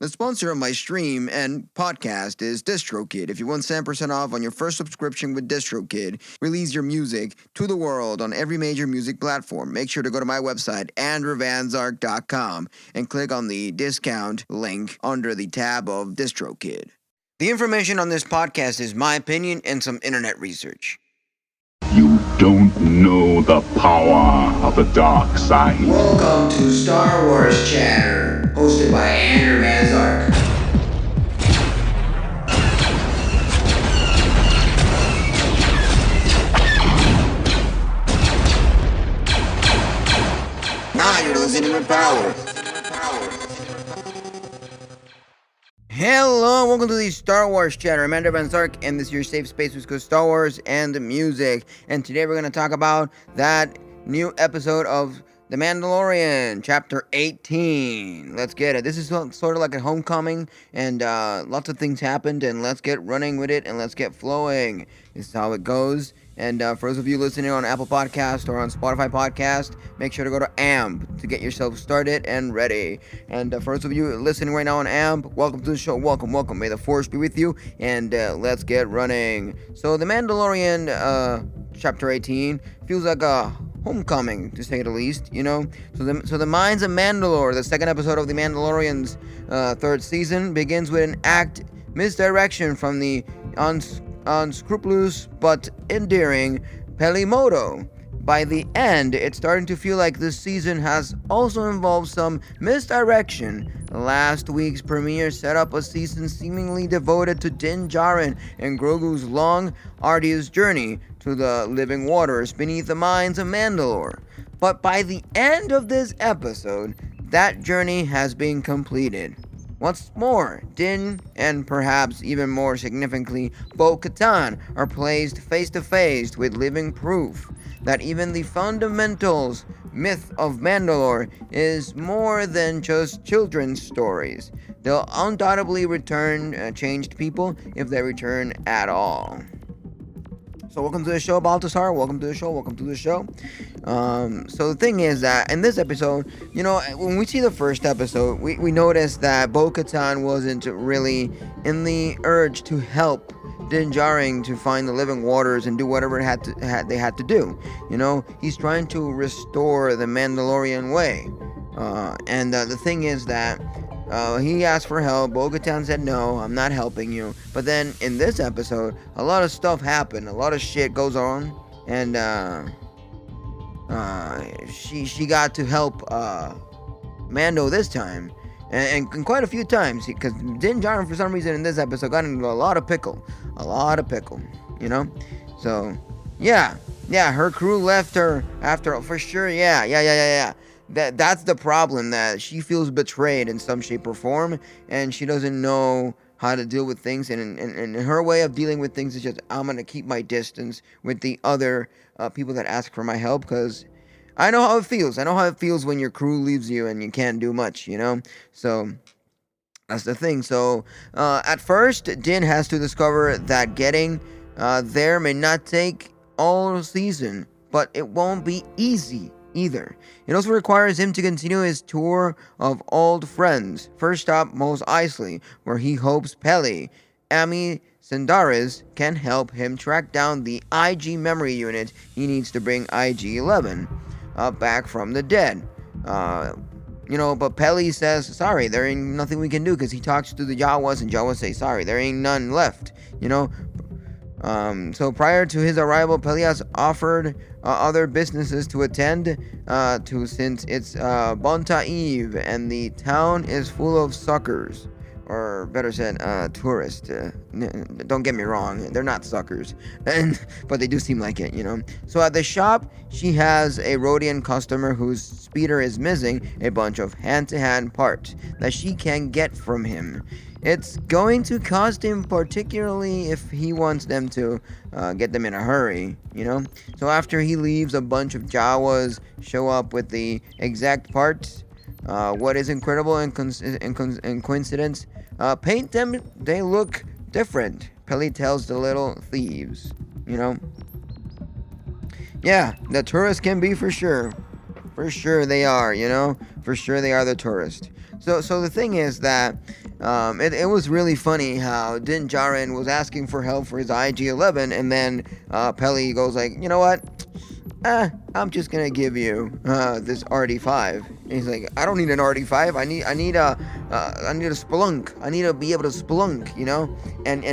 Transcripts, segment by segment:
The sponsor of my stream and podcast is DistroKid. If you want 10% off on your first subscription with DistroKid, release your music to the world on every major music platform. Make sure to go to my website, andrewvanzark.com, and click on the discount link under the tab of DistroKid. The information on this podcast is my opinion and some internet research. You don't know the power of the dark side. Welcome to Star Wars Chatter, hosted by Andrew Van Zark. Now you're listening with power. Hello, welcome to the Star Wars Chatter. I'm Andrew Van Zark, and this is your safe space which goes Star Wars and music. And today we're going to talk about that new episode of The Mandalorian, Chapter 18. Let's get it. This is sort of like a homecoming, and lots of things happened, and let's get running with it, and let's get flowing. This is how it goes. And for those of you listening on Apple Podcast or on Spotify Podcast, make sure to go to AMP to get yourself started and ready. And for those of you listening right now on AMP, welcome to the show. Welcome. May the Force be with you. And let's get running. So The Mandalorian, Chapter 18, feels like a homecoming, to say the least, you know. So the Mines of Mandalore, the second episode of The Mandalorian's third season, begins with an act misdirection from the unscrupulous but endearing Pelimoto. By the end, it's starting to feel like this season has also involved some misdirection. Last week's premiere set up a season seemingly devoted to Din Djarin and Grogu's long, arduous journey to the living waters beneath the mines of Mandalore. But by the end of this episode, that journey has been completed. What's more, Din, and perhaps even more significantly, Bo-Katan, are placed face to face with living proof that even the fundamentals myth of Mandalore is more than just children's stories. They'll undoubtedly return changed people if they return at all. So welcome to the show, Baltasar. Welcome to the show. So the thing is that in this episode, you know, when we see the first episode, we notice that Bo-Katan wasn't really in the urge to help Din Djarin to find the living waters and do whatever they had to do. You know, he's trying to restore the Mandalorian way. And the thing is that he asked for help. Bo-Katan said, no, I'm not helping you. But then in this episode, a lot of stuff happened. A lot of shit goes on. And she got to help Mando this time. And quite a few times. Because Din Djarin, for some reason, in this episode, got into a lot of pickle. You know? So, yeah, her crew left her after, for sure, yeah. That's the problem, that she feels betrayed in some shape or form, and she doesn't know how to deal with things, and her way of dealing with things is just, I'm going to keep my distance with the other people that ask for my help, because I know how it feels. I know how it feels when your crew leaves you and you can't do much, you know? So that's the thing. So at first, Din has to discover that getting there may not take all season, but it won't be easy either. It also requires him to continue his tour of old friends. First stop, Mos Eisley, where he hopes Peli, Ami Sendaris, can help him track down the IG memory unit he needs to bring IG-11 back from the dead. But Peli says, sorry, there ain't nothing we can do, because he talks to the Jawas, and Jawas say, sorry, there ain't none left, you know. So prior to his arrival, Peli has offered other businesses to attend to, since it's Bonta Eve and the town is full of suckers, or better said, tourists. Don't get me wrong, they're not suckers, but they do seem like it, you know. So at the shop, she has a Rodian customer whose speeder is missing a bunch of hand-to-hand parts that she can get from him. It's going to cost him, particularly if he wants them to get them in a hurry, you know? So after he leaves, a bunch of Jawas show up with the exact parts. What is incredible and coincidence, paint them, they look different, Peli tells the little thieves, you know? Yeah, the tourists can be for sure. For sure they are, you know? For sure they are the tourists. So the thing is that It was really funny how Din Djarin was asking for help for his IG-11, and then Peli goes like, you know what? I'm just gonna give you this RD5. And he's like, I don't need an RD5. I need a spelunk. I need to be able to spelunk, you know. And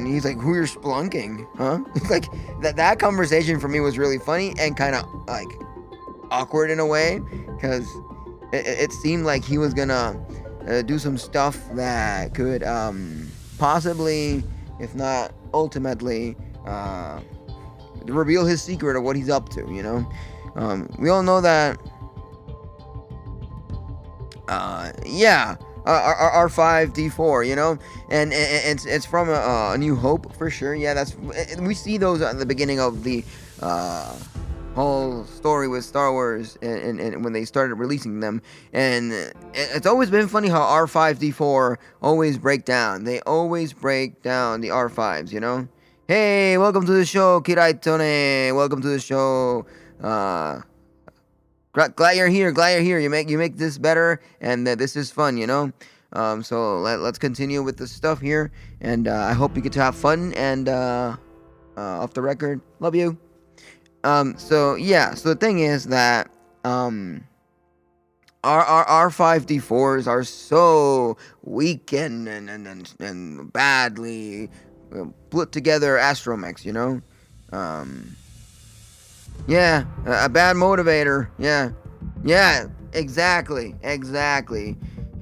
he's like, who you're spelunking, huh? Like that conversation for me was really funny and kind of like awkward in a way, because it seemed like he was gonna do some stuff that could possibly, if not ultimately, reveal his secret of what he's up to, you know. We all know that R5D4, you know, and it's from a New Hope for sure. Yeah, that's, we see those at the beginning of the whole story with Star Wars, and when they started releasing them, and it's always been funny how R5D4 always break down. They always break down the R5s, you know. Hey, welcome to the show, Kiraitone. Welcome to the show. Glad you're here. You make this better, and this is fun, you know. So let's continue with the stuff here, and I hope you get to have fun. And off the record, love you. So the thing is that our R5D4s are so weak and badly put together astromechs, you know. A bad motivator. Yeah, exactly.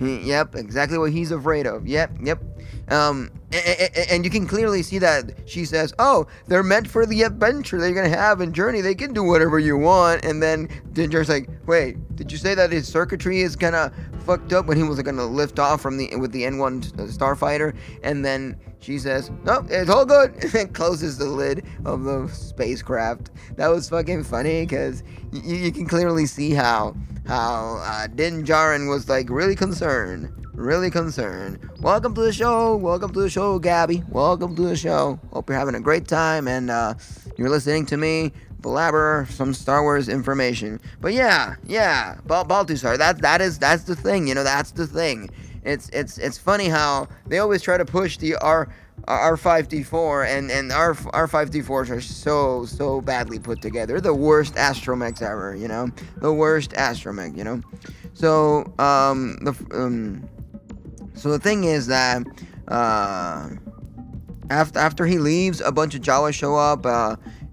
Yep, exactly what he's afraid of. Yep. And you can clearly see that she says, oh, they're meant for the adventure they're gonna have in Journey. They can do whatever you want. And then Dinger's like, wait, did you say that his circuitry is kind of fucked up when he was gonna lift off with the N1 starfighter? And then she says, no, it's all good, and closes the lid of the spacecraft. That was fucking funny, because you can clearly see how Din Djarin was like really concerned. Welcome to the show, Gabby. Welcome to the show. Hope you're having a great time, and you're listening to me blabber some Star Wars information. But yeah, Balthusar, that's the thing, you know. That's the thing. It's funny how they always try to push the R5D4, and our R5D4s are so badly put together. They're the worst astromechs ever, you know. The worst astromech, you know. So So the thing is that after he leaves, a bunch of Jawas show up,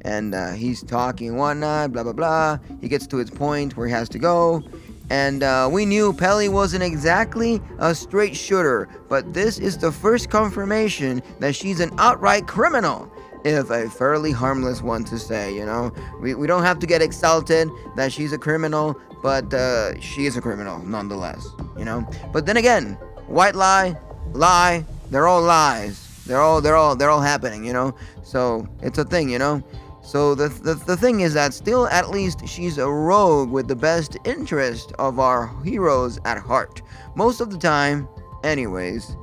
and he's talking and whatnot, blah blah blah. He gets to his point where he has to go, and we knew Peli wasn't exactly a straight shooter, but this is the first confirmation that she's an outright criminal, if a fairly harmless one to say, you know. We don't have to get exalted that she's a criminal, but she is a criminal nonetheless, you know. But then again, white lie, they're all lies. They're all happening, you know. So it's a thing, you know. So the thing is that still, at least she's a rogue with the best interest of our heroes at heart. Most of the time, anyways,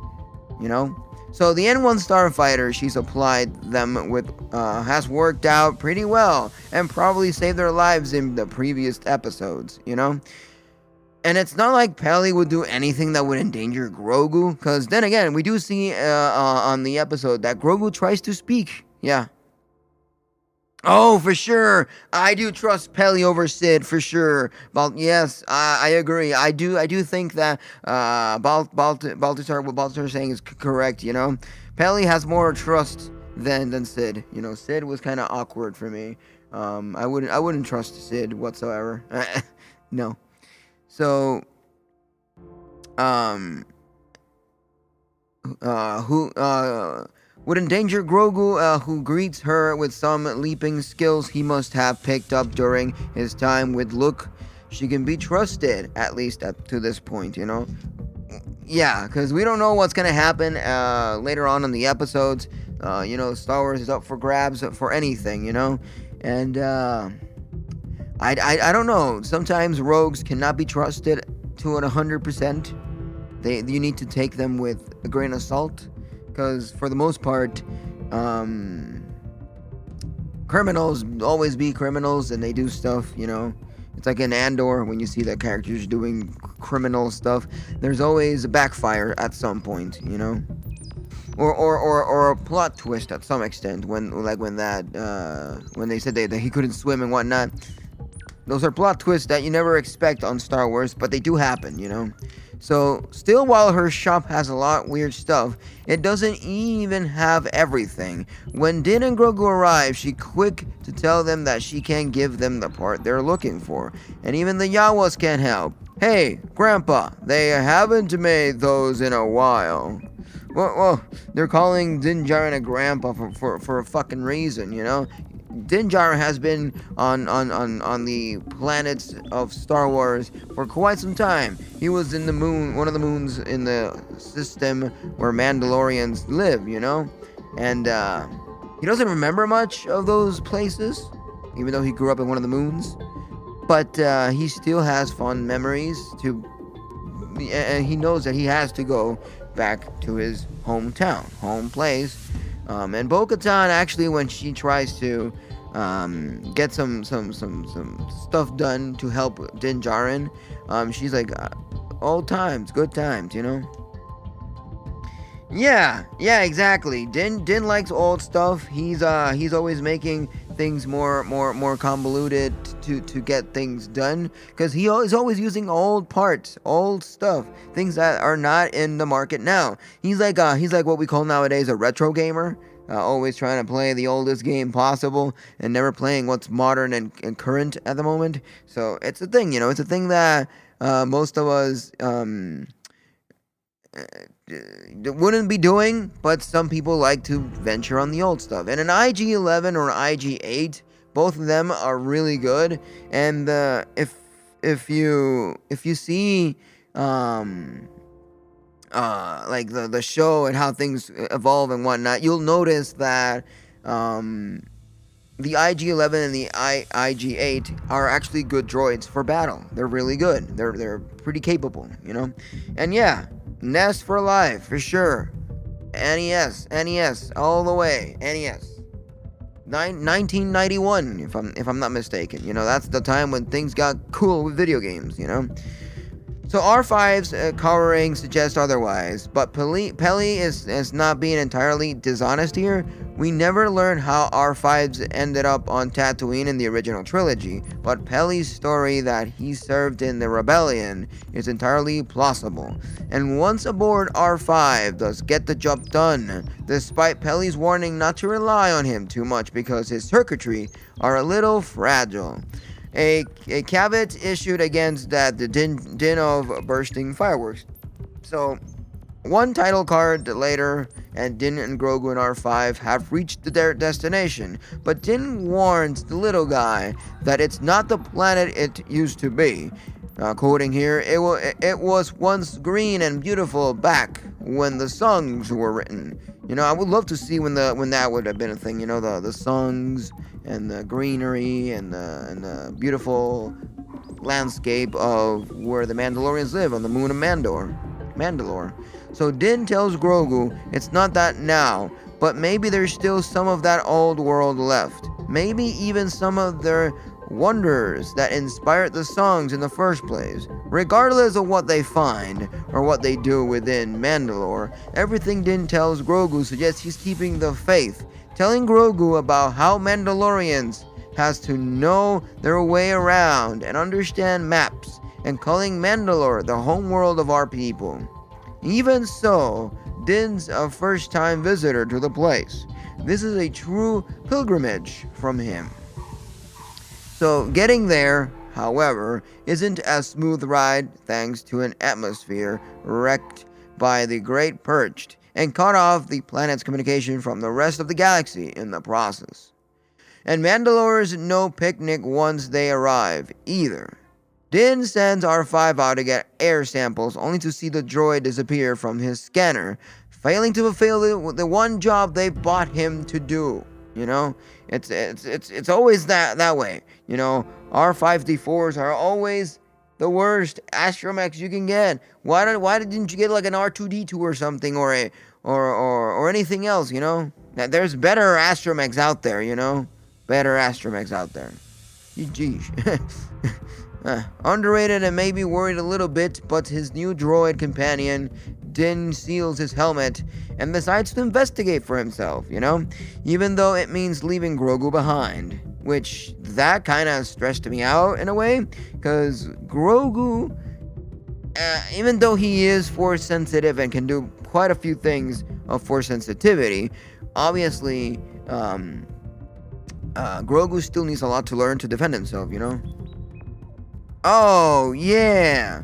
you know. So the N1 starfighter she supplied them with has worked out pretty well, and probably saved their lives in the previous episodes, you know. And it's not like Peli would do anything that would endanger Grogu, because then again, we do see on the episode that Grogu tries to speak. Yeah. Oh, for sure. I do trust Peli over Sid, for sure. But yes, I agree. I do think that Balthusar, what Balthusar is saying is correct, you know. Peli has more trust than Sid. You know, Sid was kind of awkward for me. I wouldn't trust Sid whatsoever. No. So, who would endanger Grogu, who greets her with some leaping skills he must have picked up during his time with Luke. She can be trusted, at least up to this point, you know. Yeah, because we don't know what's gonna happen later on in the episodes. You know, Star Wars is up for grabs for anything, you know, and I don't know. Sometimes rogues cannot be trusted to 100%. You need to take them with a grain of salt, because for the most part, criminals always be criminals, and they do stuff, you know, It's like in Andor, when you see the characters doing criminal stuff, there's always a backfire at some point, you know? Or a plot twist at some extent, when they said that he couldn't swim and whatnot. Those are plot twists that you never expect on Star Wars, but they do happen, you know? So, still, while her shop has a lot of weird stuff, it doesn't even have everything. When Din and Grogu arrive, she's quick to tell them that she can give them the part they're looking for. And even the Yawas can't help. Hey, Grandpa, they haven't made those in a while. Well, they're calling Din Djarin a grandpa for a fucking reason, you know? Din Djarin has been on the planets of Star Wars for quite some time. He was in the moon, one of the moons in the system where Mandalorians live, you know? And he doesn't remember much of those places, even though he grew up in one of the moons. But he still has fond memories and he knows that he has to go back to his hometown, home place. And Bo-Katan, actually, when she tries to get some stuff done to help Din Djarin, she's like, old times, good times, you know? Yeah, exactly. Din likes old stuff. He's always making things more convoluted to get things done, because he is always using old parts, old stuff, things that are not in the market now. He's like what we call nowadays a retro gamer. Always trying to play the oldest game possible and never playing what's modern and current at the moment. So it's a thing, you know. It's a thing that most of us wouldn't be doing, but some people like to venture on the old stuff. And an IG-11 or IG-8, both of them are really good. And if you see like the show and how things evolve and whatnot, you'll notice that the IG-11 and the IG-8 are actually good droids for battle. They're really good. They're pretty capable, you know. And yeah, NES for life for sure. NES, all the way. NES. 1991, if I'm not mistaken. You know, that's the time when things got cool with video games, you know. So R5's coloring suggests otherwise, but Peli is not being entirely dishonest here. We never learn how R5's ended up on Tatooine in the original trilogy, but Peli's story that he served in the rebellion is entirely plausible. And once aboard, R5 does get the job done, despite Peli's warning not to rely on him too much because his circuitry are a little fragile. A caveat issued against that, the din of bursting fireworks. So, one title card later, and Din and Grogu and R5 have reached their destination, but Din warns the little guy that it's not the planet it used to be. Quoting here, it was once green and beautiful back when the songs were written. You know, I would love to see when that would have been a thing. You know, the songs and the greenery and the beautiful landscape of where the Mandalorians live on the moon of Mandalore. So Din tells Grogu it's not that now, but maybe there's still some of that old world left. Maybe even some of their wonders that inspired the songs in the first place. Regardless of what they find or what they do within Mandalore, everything Din tells Grogu suggests he's keeping the faith, telling Grogu about how Mandalorians has to know their way around and understand maps, and calling Mandalore the homeworld of our people. Even so, Din's a first-time visitor to the place. This is a true pilgrimage from him. So getting there, however, isn't a smooth ride thanks to an atmosphere wrecked by the Great Purge and cut off the planet's communication from the rest of the galaxy in the process. And Mandalore's no picnic once they arrive either. Din sends R5 out to get air samples only to see the droid disappear from his scanner, failing to fulfill the one job they bought him to do. You know, it's always that way. You know, R5D4s are always the worst astromechs you can get. Why didn't you get like an R2D2 or something, or anything else? You know, there's better astromechs out there. You know, better astromechs out there. Geez. Underrated and maybe worried a little bit, but his new droid companion, Din, seals his helmet and decides to investigate for himself, even though it means leaving Grogu behind. Which, that kind of stressed me out in a way, because Grogu, even though he is force sensitive and can do quite a few things of force sensitivity, obviously, Grogu still needs a lot to learn to defend himself, Oh, yeah.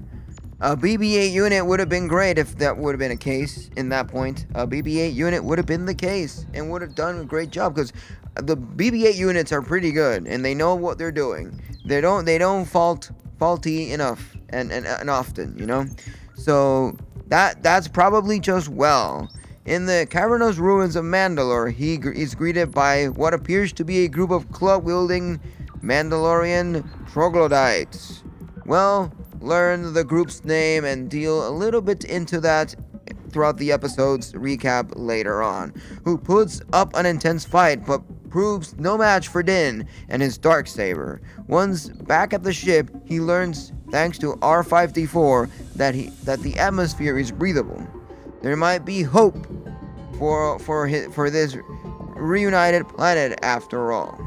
A BB-8 unit would have been great if that would have been a case in that point. A BB-8 unit would have been the case and would have done a great job, because the BB-8 units are pretty good and they know what they're doing. They don't faulty enough and often, So that's probably just well. In the cavernous ruins of Mandalore, he is greeted by what appears to be a group of club-wielding Mandalorian troglodytes. Well, learn the group's name and deal a little bit into that throughout the episode's recap later on, who puts up an intense fight but proves no match for Din and his Darksaber. Once back at the ship, he learns, thanks to R5D4, that the atmosphere is breathable. There might be hope for this reunited planet after all.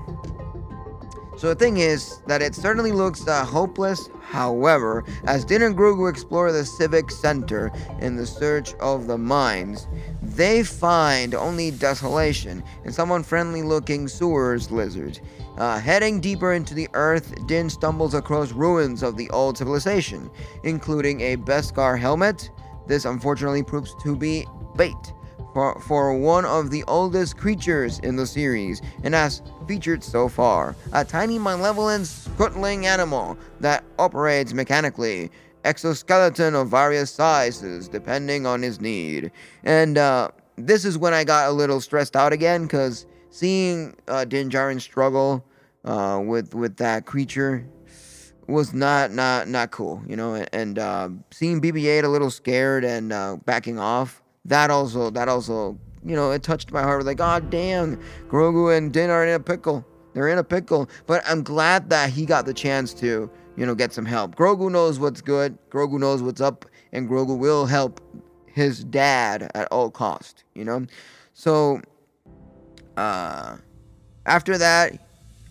So the thing is that it certainly looks hopeless. However, as Din and Grogu explore the Civic Center in the search of the mines, they find only desolation and some unfriendly-looking sewers lizard. Heading deeper into the earth, Din stumbles across ruins of the old civilization, including a Beskar helmet. This unfortunately proves to be bait for one of the oldest creatures in the series, and as featured so far, a tiny malevolent scuttling animal that operates mechanically, exoskeleton of various sizes depending on his need. And this is when I got a little stressed out again, because seeing Din Djarin struggle with that creature was not cool, and seeing BB-8 a little scared and backing off, that also, it touched my heart. Like, God damn, Grogu and Din are in a pickle. They're in a pickle. But I'm glad that he got the chance to, get some help. Grogu knows what's good. Grogu knows what's up. And Grogu will help his dad at all cost, So, after that,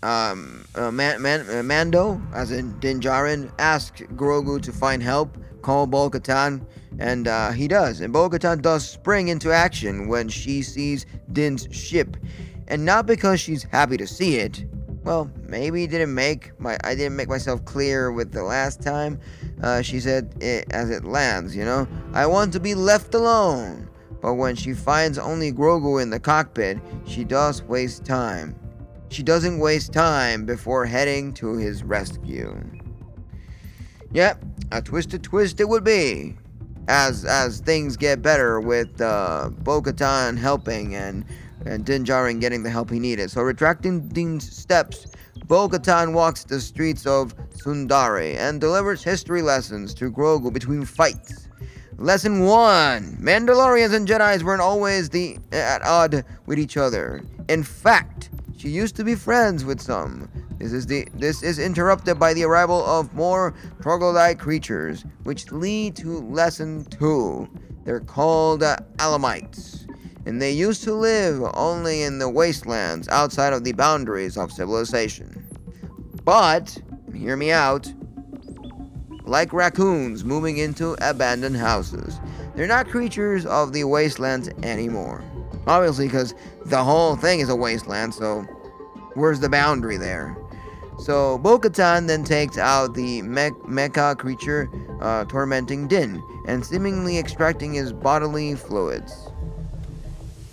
Mando, as in Din Djarin, asks Grogu to find help, call Bo-Katan, and he does. And Bo-Katan does spring into action when she sees Din's ship, and not because she's happy to see it. Well, maybe I didn't make myself clear with the last time. She said it as it lands, I want to be left alone. But when she finds only Grogu in the cockpit, she doesn't waste time before heading to his rescue. Yep, a twisted twist it would be, as things get better with Bo-Katan helping and Din Djarin getting the help he needed. So retracting Din's steps, Bo-Katan walks the streets of Sundari and delivers history lessons to Grogu between fights. Lesson 1. Mandalorians and Jedis weren't always at odd with each other. In fact, she used to be friends with some. This is interrupted by the arrival of more troglodyte creatures, which lead to lesson 2. They're called Alamites, and they used to live only in the wastelands outside of the boundaries of civilization. But, hear me out, like raccoons moving into abandoned houses, they're not creatures of the wastelands anymore. Obviously, because the whole thing is a wasteland, so where's the boundary there? So Bo-Katan then takes out the mecha creature tormenting Din and seemingly extracting his bodily fluids.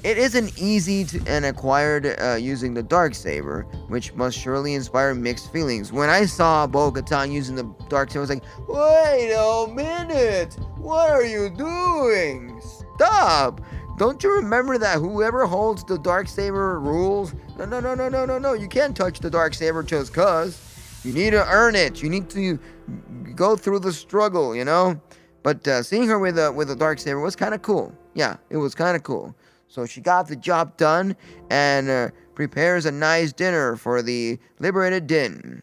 It isn't easy and acquired using the Darksaber, which must surely inspire mixed feelings. When I saw Bo-Katan using the Darksaber, I was like, wait a minute! What are you doing? Stop! Don't you remember that whoever holds the Darksaber rules? No. You can't touch the Darksaber just cause. You need to earn it. You need to go through the struggle, But seeing her with a Darksaber was kind of cool. Yeah, it was kind of cool. So she got the job done and prepares a nice dinner for the liberated Din.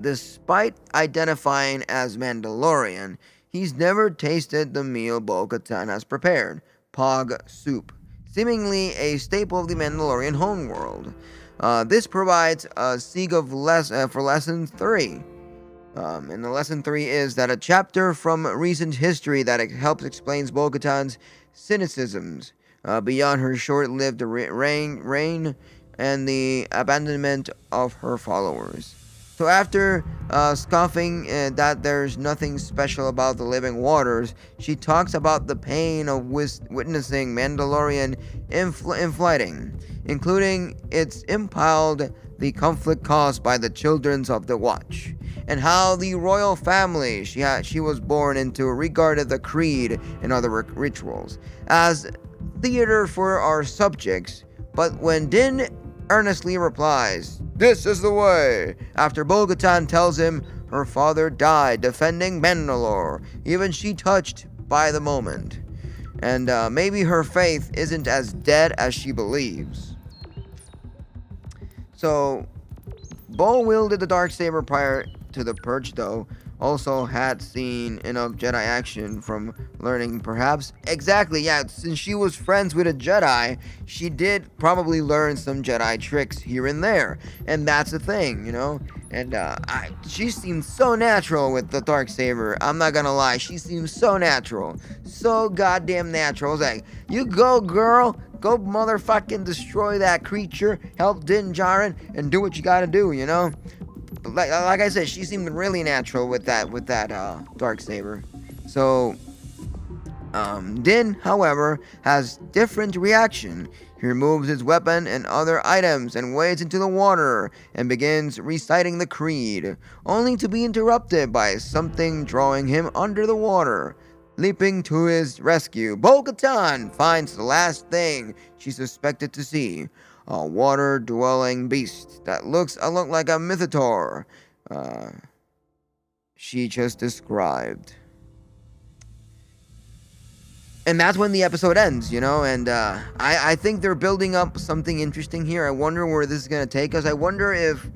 despite identifying as Mandalorian, he's never tasted the meal Bo-Katan has prepared, Pog Soup, seemingly a staple of the Mandalorian homeworld. This provides a seeg of for Lesson 3. And the Lesson 3 is that a chapter from recent history that helps explains Bo-Katan's cynicisms beyond her short-lived reign and the abandonment of her followers. So after scoffing that there's nothing special about the living waters, she talks about the pain of witnessing Mandalorian inflighting, including its impiled the conflict caused by the children of the Watch, and how the royal family she was born into regarded the creed and other rituals as theater for our subjects. But when Din earnestly replies, "This is the way," after Bo-Katan tells him her father died defending Mandalore, even she touched by the moment. And maybe her faith isn't as dead as she believes. So, Bo wielded the Darksaber prior to the Perch, though also had seen enough Jedi action from learning, perhaps. Exactly, yeah, since she was friends with a Jedi, she did probably learn some Jedi tricks here and there. And that's the thing, you know? And she seemed so natural with the Darksaber. I'm not gonna lie, she seems so natural. So goddamn natural. I was like, you go, girl. Go motherfucking destroy that creature, help Din Djarin, and do what you gotta do, you know? Like I said, she seemed really natural with that Darksaber. So Din, however, has different reaction. He removes his weapon and other items and wades into the water and begins reciting the creed, only to be interrupted by something drawing him under the water. Leaping to his rescue, Bo-Katan finds the last thing she suspected to see, a water-dwelling beast that looks a lot like a Mythosaur she just described. And that's when the episode ends, you know, and I think they're building up something interesting here. I wonder where this is going to take us. I wonder if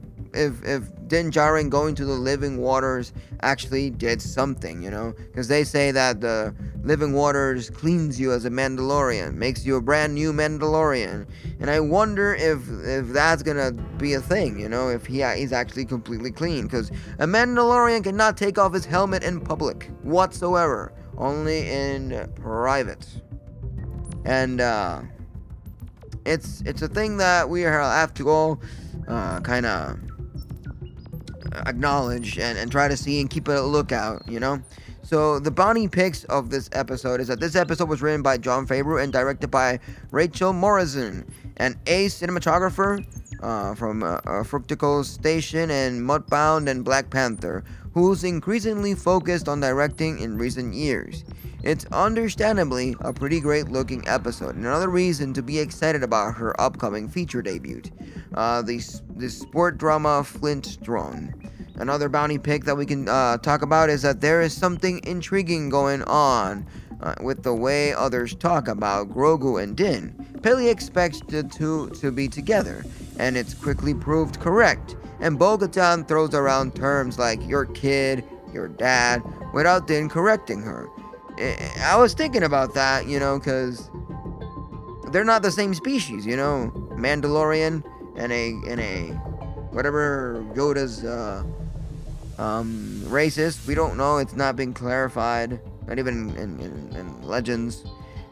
Din Djarin going to the living waters actually did something, you know, because they say that the living waters cleans you as a Mandalorian, makes you a brand new Mandalorian, and I wonder if that's gonna be a thing, you know, if he's actually completely clean, because a Mandalorian cannot take off his helmet in public whatsoever, only in private, and it's a thing that we have to all kind of acknowledge and try to see and keep a lookout, you know. So the bounty picks of this episode is that this episode was written by Jon Favreau and directed by Rachel Morrison, an ace cinematographer from Fructical Station and Mudbound and Black Panther, who's increasingly focused on directing in recent years. It's understandably a pretty great looking episode, and another reason to be excited about her upcoming feature debut, the sport drama Flint Throne. Another bounty pick that we can talk about is that there is something intriguing going on with the way others talk about Grogu and Din. Peli expects the two to be together, and it's quickly proved correct. And Bo-Katan throws around terms like your kid, your dad, without Din correcting her. I was thinking about that, you know, because they're not the same species, you know. Mandalorian and a whatever Yoda's race is. We don't know. It's not been clarified, not even in Legends.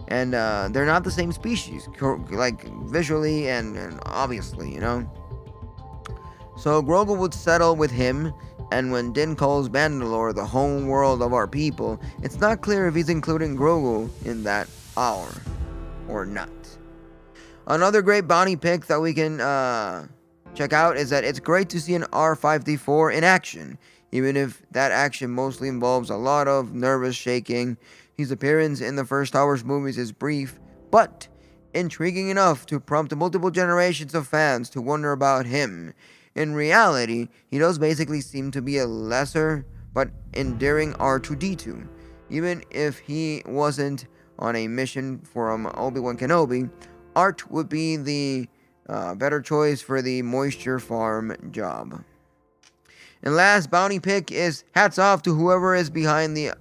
And they're not the same species, like visually and obviously, you know. So Grogu would settle with him, and when Din calls Mandalore the home world of our people, it's not clear if he's including Grogu in that hour or not. Another great bounty pick that we can check out is that it's great to see an R5D4 in action, even if that action mostly involves a lot of nervous shaking. His appearance in the first Star Wars movies is brief, but intriguing enough to prompt multiple generations of fans to wonder about him. In reality, he does basically seem to be a lesser but endearing R2-D2. Even if he wasn't on a mission from Obi-Wan Kenobi, Art would be the better choice for the moisture farm job. And last bounty pick is hats off to whoever is behind the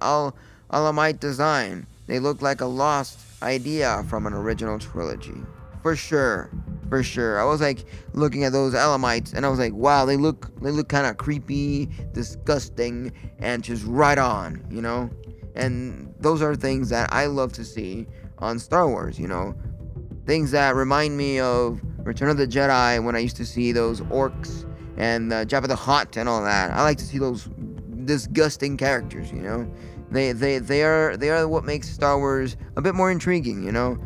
Alamite design. They look like a lost idea from an original trilogy. For sure. For sure. I was like looking at those Elamites and I was like, wow, they look kind of creepy, disgusting, and just right on, you know? And those are things that I love to see on Star Wars, you know? Things that remind me of Return of the Jedi when I used to see those orcs and Jabba the Hutt and all that. I like to see those disgusting characters, you know? They are what makes Star Wars a bit more intriguing, you know?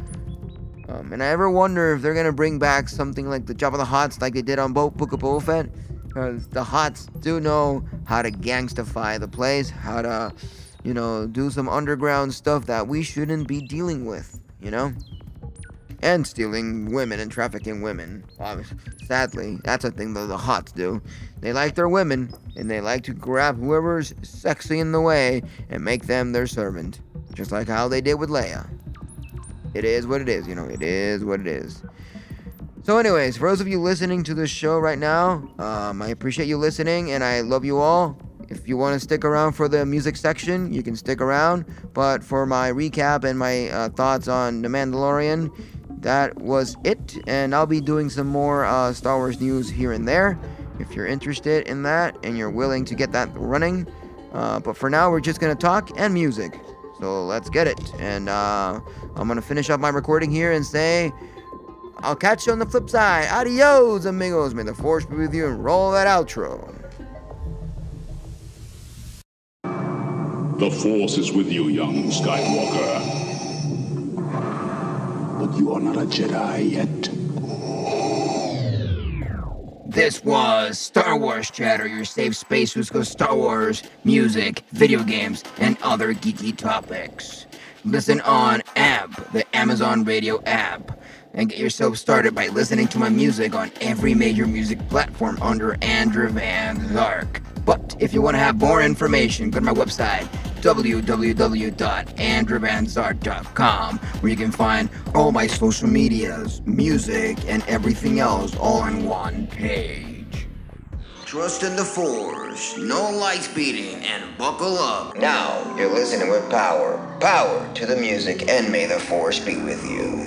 And I ever wonder if they're gonna bring back something like the Jabba the Hutts like they did on Book of Boba Fett, because the Hutts do know how to gangstify the place, how to, you know, do some underground stuff that we shouldn't be dealing with, you know? And stealing women and trafficking women. Sadly, that's a thing that the Hutts do. They like their women, and they like to grab whoever's sexy in the way and make them their servant. Just like how they did with Leia. It is what it is, you know, it is what it is. So anyways, for those of you listening to this show right now, I appreciate you listening, and I love you all. If you want to stick around for the music section, you can stick around. But for my recap and my thoughts on The Mandalorian, that was it, and I'll be doing some more Star Wars news here and there if you're interested in that and you're willing to get that running. But for now, we're just going to talk and music. So let's get it. And I'm going to finish up my recording here and say, I'll catch you on the flip side. Adios, amigos. May the Force be with you, and roll that outro. The Force is with you, young Skywalker. But you are not a Jedi yet. This was Star Wars Chatter, your safe space who's got Star Wars, music, video games, and other geeky topics. Listen on AMP, the Amazon Radio app, and get yourself started by listening to my music on every major music platform under Andrew Van Zark. But if you want to have more information, go to my website, www.andrewvanzart.com, where you can find all my social medias, music, and everything else all on one page. Trust in the Force, no lights beating, and buckle up. Now you're listening with power. Power to the music, and may the Force be with you.